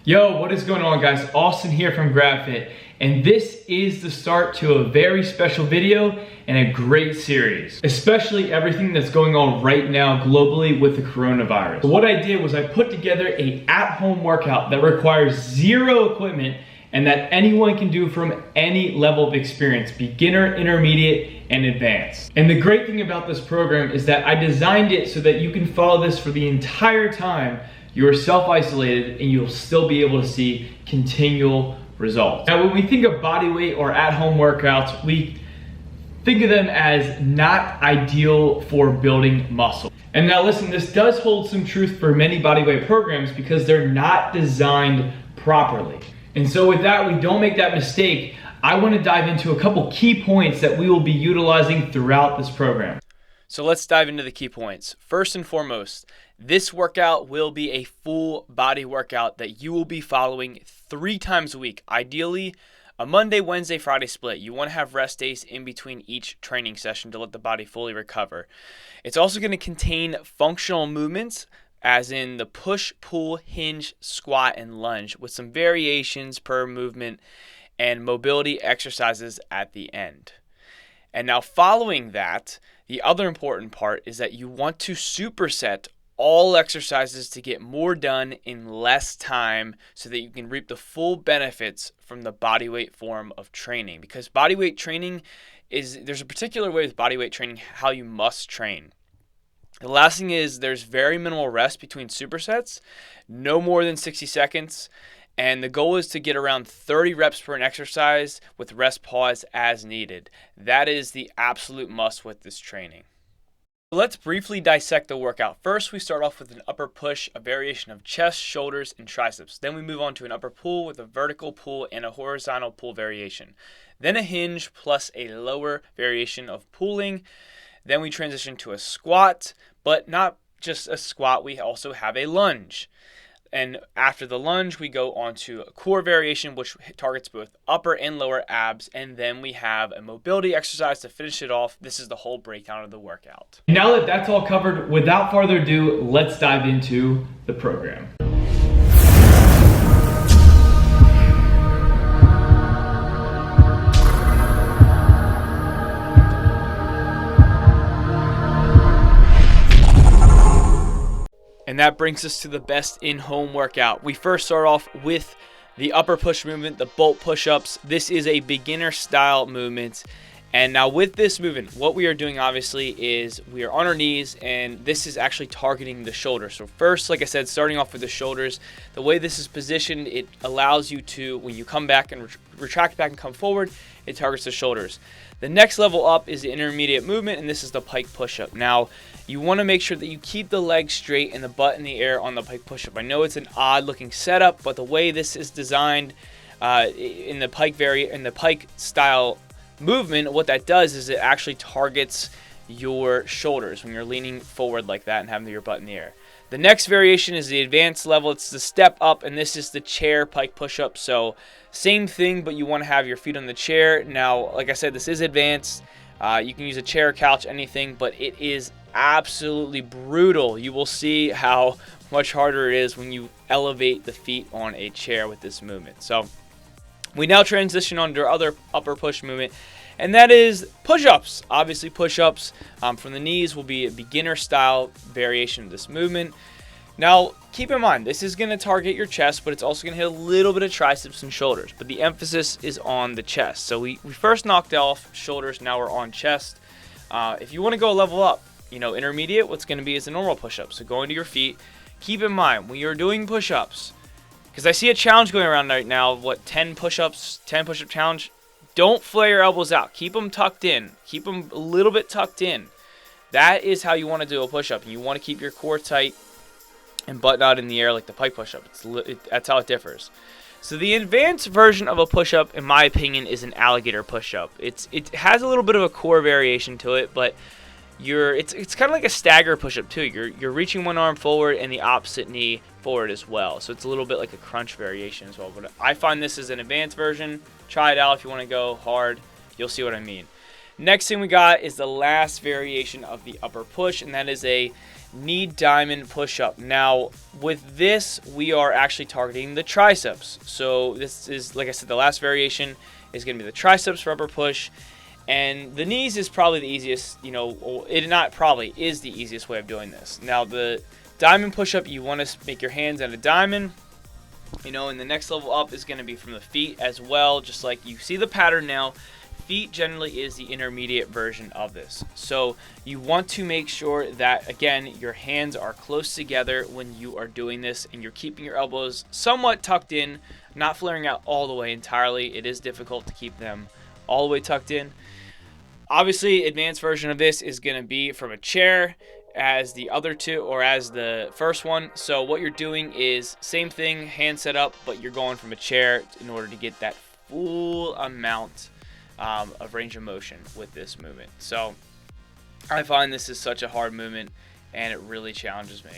Yo, what is going on, guys? Austin here from GrabFit, and this is the start to a very special video and a great series, especially everything that's going on right now globally with the coronavirus. So what I did was I put together an at-home workout that requires zero equipment and that anyone can do from any level of experience, beginner, intermediate, and advanced. And the great thing about this program is that I designed it so that you can follow this for the entire time you are self-isolated and you'll still be able to see continual results. Now, when we think of body weight or at-home workouts, we think of them as not ideal for building muscle. And now listen, this does hold some truth for many bodyweight programs because they're not designed properly. And so with that, we don't make that mistake. I want to dive into a couple key points that we will be utilizing throughout this program. So let's dive into the key points. First and foremost, this workout will be a full body workout that you will be following 3 times a week. Ideally, a Monday, Wednesday, Friday split. You want to have rest days in between each training session to let the body fully recover. It's also going to contain functional movements, as in the push, pull, hinge, squat, and lunge, with some variations per movement and mobility exercises at the end. And now following that, the other important part is that you want to superset all exercises to get more done in less time so that you can reap the full benefits from the bodyweight form of training. Because bodyweight training there's a particular way with bodyweight training how you must train. The last thing is there's very minimal rest between supersets, no more than 60 seconds. And the goal is to get around 30 reps per an exercise with rest pause as needed. That is the absolute must with this training. Let's briefly dissect the workout. First, we start off with an upper push, a variation of chest, shoulders, and triceps. Then we move on to an upper pull with a vertical pull and a horizontal pull variation. Then a hinge plus a lower variation of pulling. Then we transition to a squat, but not just a squat, we also have a lunge. And after the lunge, we go on to a core variation, which targets both upper and lower abs. And then we have a mobility exercise to finish it off. This is the whole breakdown of the workout. Now that that's all covered, without further ado, let's dive into the program. And that brings us to the best in-home workout. We first start off with the upper push movement, the bolt push-ups. This is a beginner style movement. And now with this movement, what we are doing obviously is we are on our knees, and this is actually targeting the shoulders. So first, like I said, starting off with the shoulders, the way this is positioned, it allows you to, when you come back and retract back and come forward, it targets the shoulders. The next level up is the intermediate movement, and this is the pike push-up. Now, you want to make sure that you keep the legs straight and the butt in the air on the pike push-up. I know it's an odd-looking setup, but the way this is designed in the pike style movement, what that does is it actually targets your shoulders when you're leaning forward like that and having your butt in the air. The next variation is the advanced level. It's the step up, and this is the chair pike push-up. So same thing, but you want to have your feet on the chair. Now, like I said, this is advanced. You can use a chair, couch, anything, but it is absolutely brutal. You will see how much harder it is when you elevate the feet on a chair with this movement. So we now transition on to our other upper push movement, and that is push-ups. Obviously, push-ups from the knees will be a beginner style variation of this movement. Now, keep in mind, this is going to target your chest, but it's also going to hit a little bit of triceps and shoulders, but the emphasis is on the chest. So we first knocked off shoulders, now we're on chest. If you want to go a level up, intermediate, what's going to be is a normal push-up. So going to your feet, keep in mind, when you're doing push-ups, because I see a challenge going around right now, 10 push-up challenge. Don't flare your elbows out. Keep them tucked in. Keep them a little bit tucked in. That is how you want to do a push-up. And you want to keep your core tight and butt not in the air like the pike push-up. That's how it differs. So the advanced version of a push-up, in my opinion, is an alligator push-up. It has a little bit of a core variation to it, but it's kind of like a stagger push-up too. You're reaching one arm forward and the opposite knee forward as well. So it's a little bit like a crunch variation as well. But I find this is an advanced version. Try it out if you want to go hard. You'll see what I mean. Next thing we got is the last variation of the upper push, and that is a knee diamond push-up. Now with this, we are actually targeting the triceps. So this is, like I said, the last variation is going to be the triceps for upper push, and the knees is probably the easiest, it not probably is the easiest way of doing this. Now the diamond push-up, you want to make your hands at a diamond, and the next level up is going to be from the feet as well, just like you see the pattern now. Feet generally is the intermediate version of this. So you want to make sure that, again, your hands are close together when you are doing this, and you're keeping your elbows somewhat tucked in, not flaring out all the way entirely. It is difficult to keep them all the way tucked in. Obviously, advanced version of this is going to be from a chair as the other two, or as the first one. So what you're doing is same thing, hand set up, but you're going from a chair in order to get that full amount of range of motion with this movement. So I find this is such a hard movement, and it really challenges me.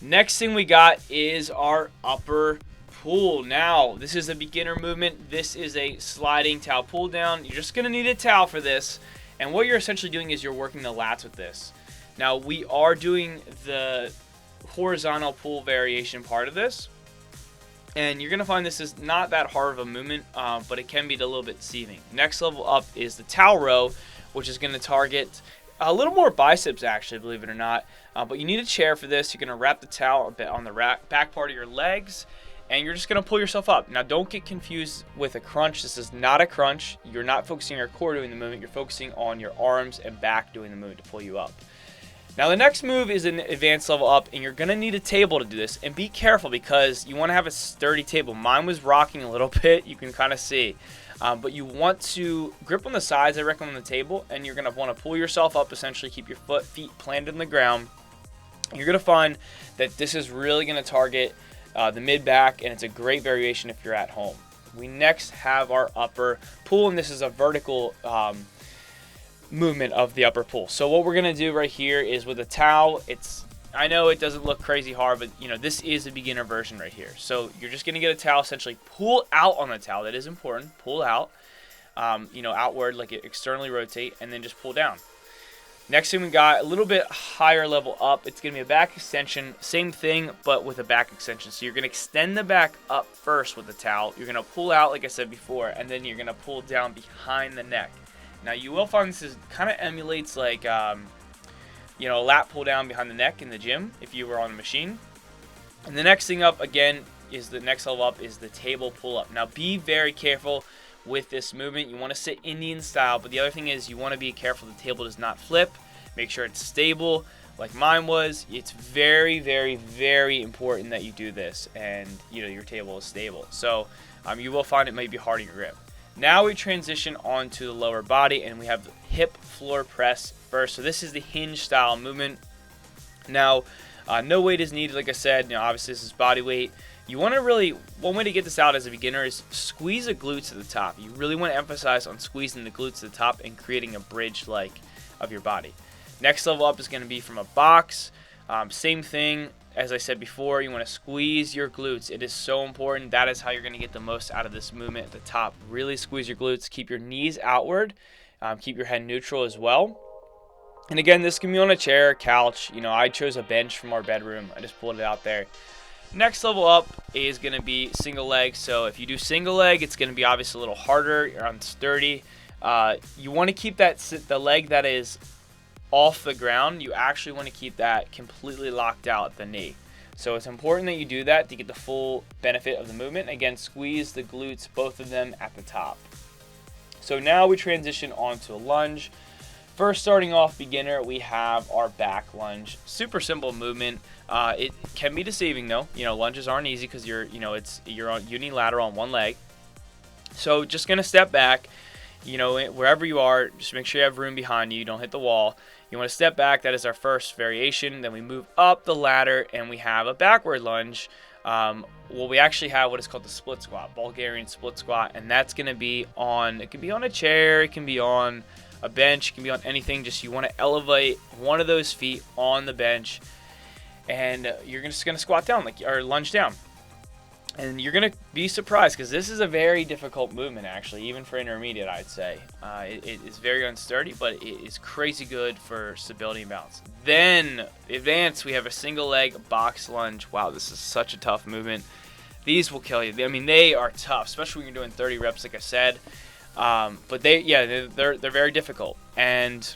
Next thing we got is our upper pull. Now this is a beginner movement. This is a sliding towel pull down. You're just going to need a towel for this, and what you're essentially doing is you're working the lats with this. Now we are doing the horizontal pull variation part of this, and you're going to find this is not that hard of a movement, but it can be a little bit deceiving. Next level up is the towel row, which is going to target a little more biceps, actually, believe it or not. But you need a chair for this. You're going to wrap the towel a bit on the back part of your legs, and you're just going to pull yourself up. Now don't get confused with a crunch. This is not a crunch. You're not focusing on your core doing the movement. You're focusing on your arms and back doing the movement to pull you up. Now the next move is an advanced level up, and you're going to need a table to do this. And be careful, because you want to have a sturdy table. Mine was rocking a little bit, you can kind of see. But you want to grip on the sides, I recommend, on the table, and you're going to want to pull yourself up, essentially keep your feet planted in the ground. You're going to find that this is really going to target the mid-back, and it's a great variation if you're at home. We next have our upper pull, and this is a vertical movement of the upper pull. So what we're going to do right here is with a towel, I know it doesn't look crazy hard, but this is a beginner version right here. So you're just going to get a towel, essentially pull out on the towel. That is important. Pull out, outward, like it externally rotate, and then just pull down. Next thing we got, a little bit higher level up. It's going to be a back extension. Same thing, but with a back extension. So you're going to extend the back up first with the towel. You're going to pull out, like I said before, and then you're going to pull down behind the neck. Now you will find this kind of emulates like, a lat pull down behind the neck in the gym if you were on a machine. And the next thing up, again, is the next level up is the table pull up. Now be very careful with this movement. You want to sit Indian style, but the other thing is you want to be careful the table does not flip. Make sure it's stable like mine was. It's very, very, very important that you do this and your table is stable. So you will find it might be hard on your grip. Now we transition on to the lower body, and we have hip floor press first. So this is the hinge style movement. Now, no weight is needed, like I said. Obviously this is body weight. You want to one way to get this out as a beginner is squeeze the glutes to the top. You really want to emphasize on squeezing the glutes to the top and creating a bridge of your body. Next level up is going to be from a box. Same thing. As I said before, you want to squeeze your glutes. It is so important. That is how you're going to get the most out of this movement at the top. Really squeeze your glutes. Keep your knees outward. Keep your head neutral as well. And again, this can be on a chair, couch. I chose a bench from our bedroom. I just pulled it out there. Next level up is going to be single leg. So if you do single leg, it's going to be obviously a little harder. You're unsturdy. You want to keep the leg that is off the ground. You actually want to keep that completely locked out at the knee. So it's important that you do that to get the full benefit of the movement. Again, squeeze the glutes, both of them at the top. So now we transition on to a lunge. First, starting off beginner, we have our back lunge. Super simple movement. It can be deceiving though. Lunges aren't easy because you're on unilateral on one leg. So just gonna step back. Wherever you are, just make sure you have room behind you. You don't hit the wall. You want to step back. That is our first variation. Then we move up the ladder and we have a backward lunge. We actually have what is called the split squat, Bulgarian split squat, and that's going to be it can be on a chair, it can be on a bench, it can be on anything. Just you want to elevate one of those feet on the bench, and you're just going to squat down or lunge down. And you're going to be surprised because this is a very difficult movement, actually, even for intermediate, I'd say. It is very unsturdy, but it is crazy good for stability and balance. Then, advanced, we have a single leg box lunge. Wow, this is such a tough movement. These will kill you. I mean, they are tough, especially when you're doing 30 reps, like I said. But they're very difficult. And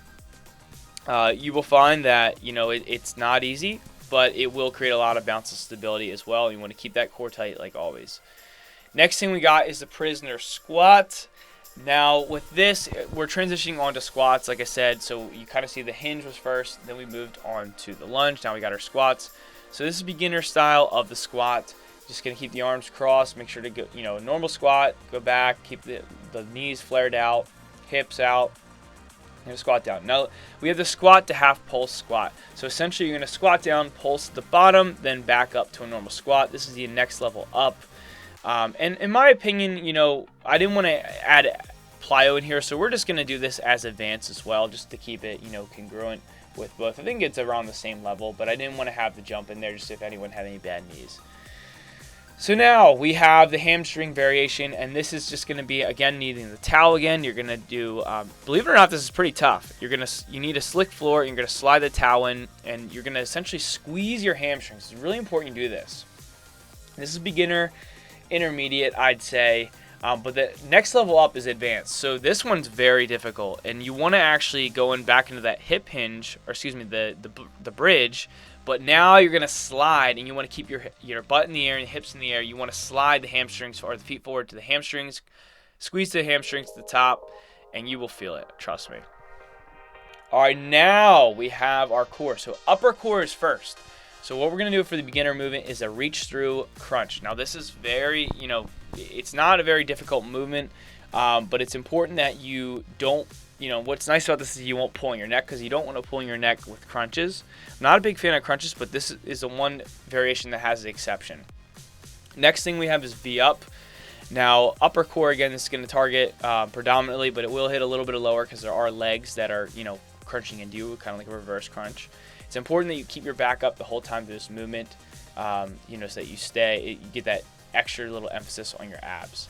you will find that, it's not easy, but it will create a lot of bounce and stability as well. You want to keep that core tight like always. Next thing we got is the prisoner squat. Now with this, we're transitioning on to squats, like I said. So you kind of see the hinge was first, then we moved on to the lunge. Now we got our squats. So this is beginner style of the squat. Just going to keep the arms crossed, make sure to go, normal squat, go back, keep the knees flared out, hips out. And squat down. Now we have the squat to half pulse squat. So essentially you're going to squat down, pulse at the bottom, then back up to a normal squat. This is the next level up. And in my opinion, I didn't want to add plyo in here, so we're just going to do this as advanced as well, just to keep it, congruent with both. I think it's around the same level, but I didn't want to have the jump in there just if anyone had any bad knees. So now we have the hamstring variation, and this is just going to be, again, needing the towel again. You're going to do, believe it or not, this is pretty tough. You need a slick floor, you're going to slide the towel in, and you're going to essentially squeeze your hamstrings. It's really important you do this. This is beginner, intermediate, I'd say, but the next level up is advanced. So this one's very difficult, and you want to actually go back into that hip hinge, or excuse me, the bridge. But now you're going to slide, and you want to keep your butt in the air and hips in the air. You want to slide the hamstrings or the feet forward to the hamstrings, squeeze the hamstrings to the top, and you will feel it. Trust me. All right, now we have our core. So upper core is first. So what we're going to do for the beginner movement is a reach through crunch. Now this is very, it's not a very difficult movement, but it's important that you don't, what's nice about this is you won't pull in your neck, because you don't want to pull in your neck with crunches. I'm not a big fan of crunches, but this is the one variation that has the exception. Next thing we have is V up. Now upper core, again, this is going to target predominantly, but it will hit a little bit of lower because there are legs that are, crunching into you, kind of like a reverse crunch. It's important that you keep your back up the whole time through this movement, so that you get that extra little emphasis on your abs.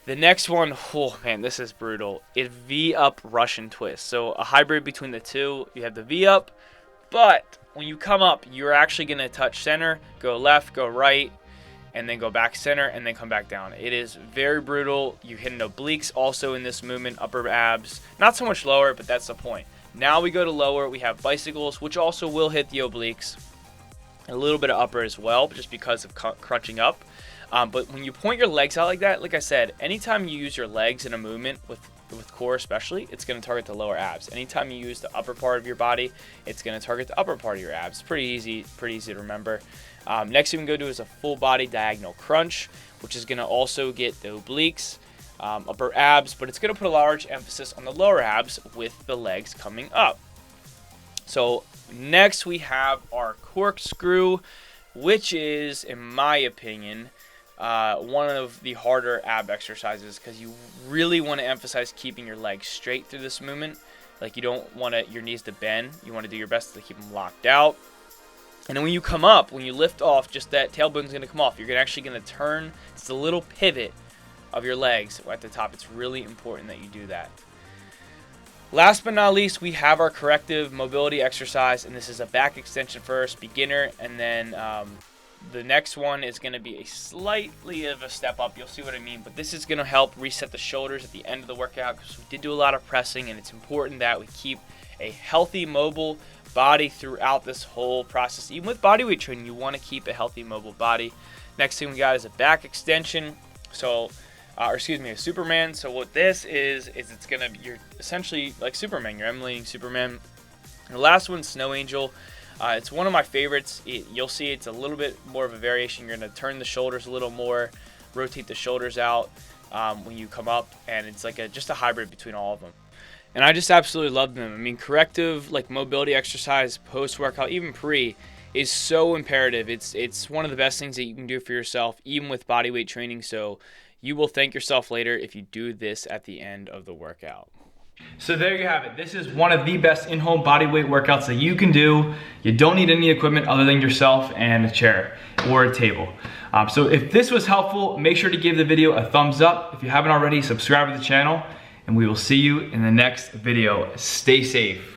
The next one, oh man, this is brutal. It's V up Russian twist. So a hybrid between the two. You have the V up, but when you come up, you're actually going to touch center, go left, go right, and then go back center, and then come back down. It is very brutal. You hit an obliques also in this movement, upper abs. Not so much lower, but that's the point. Now we go to lower. We have bicycles, which also will hit the obliques. A little bit of upper as well, just because of crunching up. But when you point your legs out like that, like I said, anytime you use your legs in a movement with core especially, it's going to target the lower abs. Anytime you use the upper part of your body, it's going to target the upper part of your abs. Pretty easy to remember. Next thing we can go do is a full body diagonal crunch, which is going to also get the obliques, upper abs, but it's going to put a large emphasis on the lower abs with the legs coming up. So next we have our corkscrew, which is, in my opinion, one of the harder ab exercises, because you really want to emphasize keeping your legs straight through this movement. Like, you don't want your knees to bend. You want to do your best to keep them locked out. And then when you come up, when you lift off, just that tailbone's going to come off. You're actually going to turn. It's the little pivot of your legs at the top. It's really important that you do that. Last but not least, we have our corrective mobility exercise, and this is a back extension first, beginner, and then the next one is going to be a slightly of a step up. You'll see what I mean, but this is going to help reset the shoulders at the end of the workout, because we did do a lot of pressing, and it's important that we keep a healthy, mobile body throughout this whole process. Even with bodyweight training, you want to keep a healthy, mobile body. Next thing we got is a back extension. So, a Superman. So what this is it's gonna, you're essentially like Superman. You're emulating Superman. And the last one, Snow Angel. It's one of my favorites. You'll see it's a little bit more of a variation. You're gonna turn the shoulders a little more, rotate the shoulders out when you come up, and it's like just a hybrid between all of them. And I just absolutely love them. I mean, corrective, like mobility exercise, post-workout, even pre, is so imperative. It's one of the best things that you can do for yourself, even with bodyweight training. So you will thank yourself later if you do this at the end of the workout. So there you have it. This is one of the best in-home bodyweight workouts that you can do. You don't need any equipment other than yourself and a chair or a table. So if this was helpful, make sure to give the video a thumbs up. If you haven't already, subscribe to the channel, and we will see you in the next video. Stay safe.